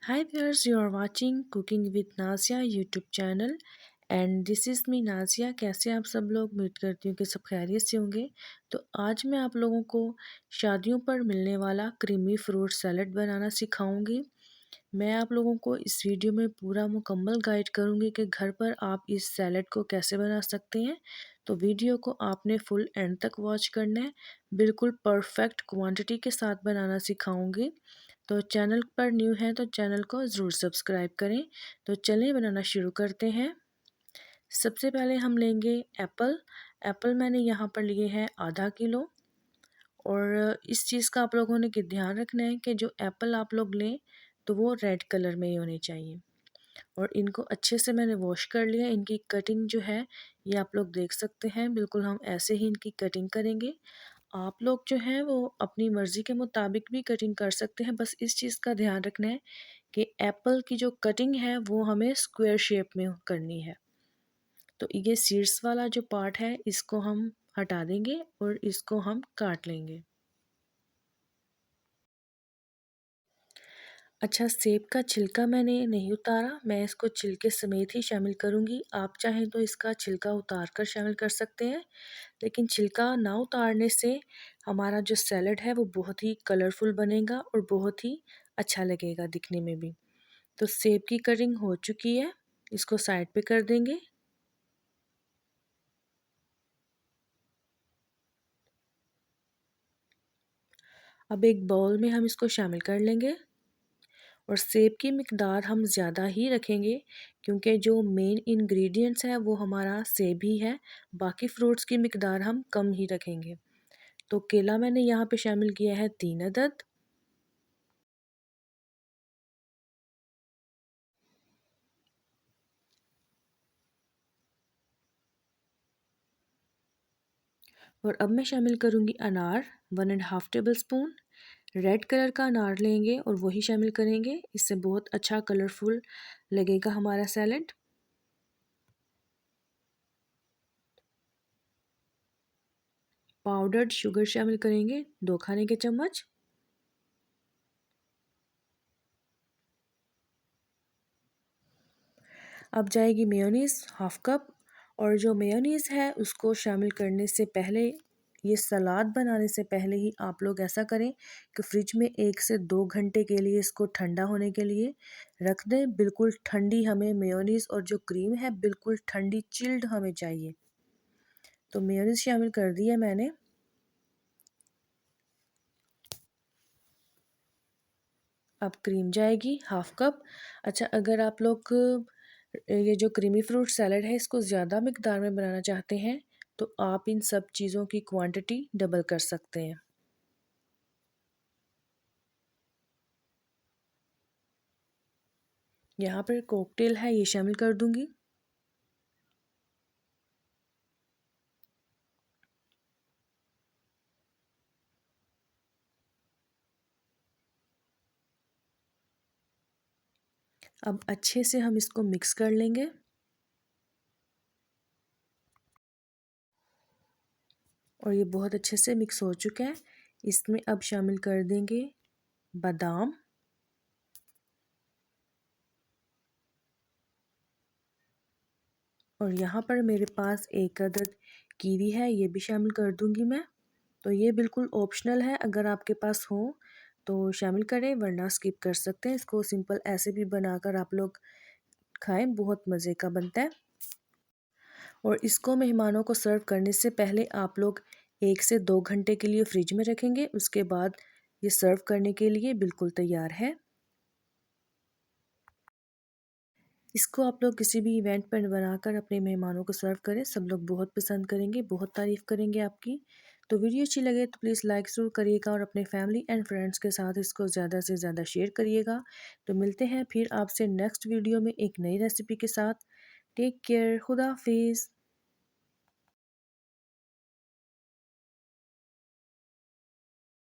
Hi viewers, you are watching Cooking with Nazia YouTube channel and this is me Nazia. कैसे आप सब लोग? उम्मीद करती हूँ कि सब खैरियत से होंगे। तो आज मैं आप लोगों को शादियों पर मिलने वाला क्रीमी फ्रूट सैलड बनाना सिखाऊंगी। मैं आप लोगों को इस वीडियो में पूरा मुकम्मल गाइड करूंगी कि घर पर आप इस सैलड को कैसे बना सकते हैं। तो वीडियो को आपने फुल एंड तक वॉच करना है। बिल्कुल परफेक्ट क्वांटिटी के साथ बनाना सिखाऊंगी। तो चैनल पर न्यू है तो चैनल को ज़रूर सब्सक्राइब करें। तो चलिए बनाना शुरू करते हैं। सबसे पहले हम लेंगे एप्पल। एप्पल मैंने यहाँ पर लिए हैं आधा किलो। और इस चीज़ का आप लोगों ने कि ध्यान रखना है कि जो एप्पल आप लोग लें तो वो रेड कलर में ही होने चाहिए। और इनको अच्छे से मैंने वॉश कर लिया। इनकी कटिंग जो है ये आप लोग देख सकते हैं। बिल्कुल हम ऐसे ही इनकी कटिंग करेंगे। आप लोग जो हैं वो अपनी मर्ज़ी के मुताबिक भी कटिंग कर सकते हैं। बस इस चीज़ का ध्यान रखना है कि एप्पल की जो कटिंग है वो हमें स्क्वायर शेप में करनी है। तो ये सीड्स वाला जो पार्ट है इसको हम हटा देंगे और इसको हम काट लेंगे। अच्छा, सेब का छिलका मैंने नहीं उतारा, मैं इसको छिलके समेत ही शामिल करूँगी। आप चाहें तो इसका छिलका उतार कर शामिल कर सकते हैं, लेकिन छिलका ना उतारने से हमारा जो सैलड है वो बहुत ही कलरफुल बनेगा और बहुत ही अच्छा लगेगा दिखने में भी। तो सेब की कटिंग हो चुकी है, इसको साइड पे कर देंगे। अब एक बाउल में हम इसको शामिल कर लेंगे और सेब की मिकदार हम ज़्यादा ही रखेंगे क्योंकि जो मेन इंग्रेडिएंट्स है वो हमारा सेब ही है। बाकी फ्रूट्स की मिकदार हम कम ही रखेंगे। तो केला मैंने यहाँ पे शामिल किया है 3 अदद। और अब मैं शामिल करूँगी अनार 1.5 टेबल स्पून। रेड कलर का अनार लेंगे और वही शामिल करेंगे, इससे बहुत अच्छा कलरफुल लगेगा हमारा सैलड। पाउडर्ड शुगर शामिल करेंगे 2 खाने के चम्मच। अब जाएगी मेयोनीज़ 1/2 कप। और जो मेयोनीज़ है उसको शामिल करने से पहले, ये सलाद बनाने से पहले ही आप लोग ऐसा करें कि फ्रिज में 1 से 2 घंटे के लिए इसको ठंडा होने के लिए रख दें। बिल्कुल ठंडी हमें मेयोनीज़ और जो क्रीम है बिल्कुल ठंडी चिल्ड हमें चाहिए। तो मेयोनीज़ शामिल कर दी है मैंने। अब क्रीम जाएगी 1/2 कप। अच्छा, अगर आप लोग ये जो क्रीमी फ्रूट सैलड है इसको ज़्यादा मिकदार में बनाना चाहते हैं तो आप इन सब चीज़ों की क्वांटिटी डबल कर सकते हैं। यहाँ पर कॉकटेल है ये शामिल कर दूंगी। अब अच्छे से हम इसको मिक्स कर लेंगे। और ये बहुत अच्छे से मिक्स हो चुका है। इसमें अब शामिल कर देंगे बादाम। और यहाँ पर मेरे पास 1 अदद कीवी है, ये भी शामिल कर दूंगी मैं। तो ये बिल्कुल ऑप्शनल है, अगर आपके पास हो तो शामिल करें वरना स्किप कर सकते हैं। इसको सिंपल ऐसे भी बनाकर आप लोग खाएं, बहुत मज़े का बनता है। और इसको मेहमानों को सर्व करने से पहले आप लोग 1 से 2 घंटे के लिए फ्रिज में रखेंगे। उसके बाद ये सर्व करने के लिए बिल्कुल तैयार है। इसको आप लोग किसी भी इवेंट पर बनाकर अपने मेहमानों को सर्व करें, सब लोग बहुत पसंद करेंगे, बहुत तारीफ़ करेंगे आपकी। तो वीडियो अच्छी लगे तो प्लीज़ लाइक ज़रूर करिएगा और अपने फैमिली एंड फ्रेंड्स के साथ इसको ज़्यादा से ज़्यादा शेयर करिएगा। तो मिलते हैं फिर आपसे नेक्स्ट वीडियो में एक नई रेसिपी के साथ। टेक केयर, खुदा हाफिज़।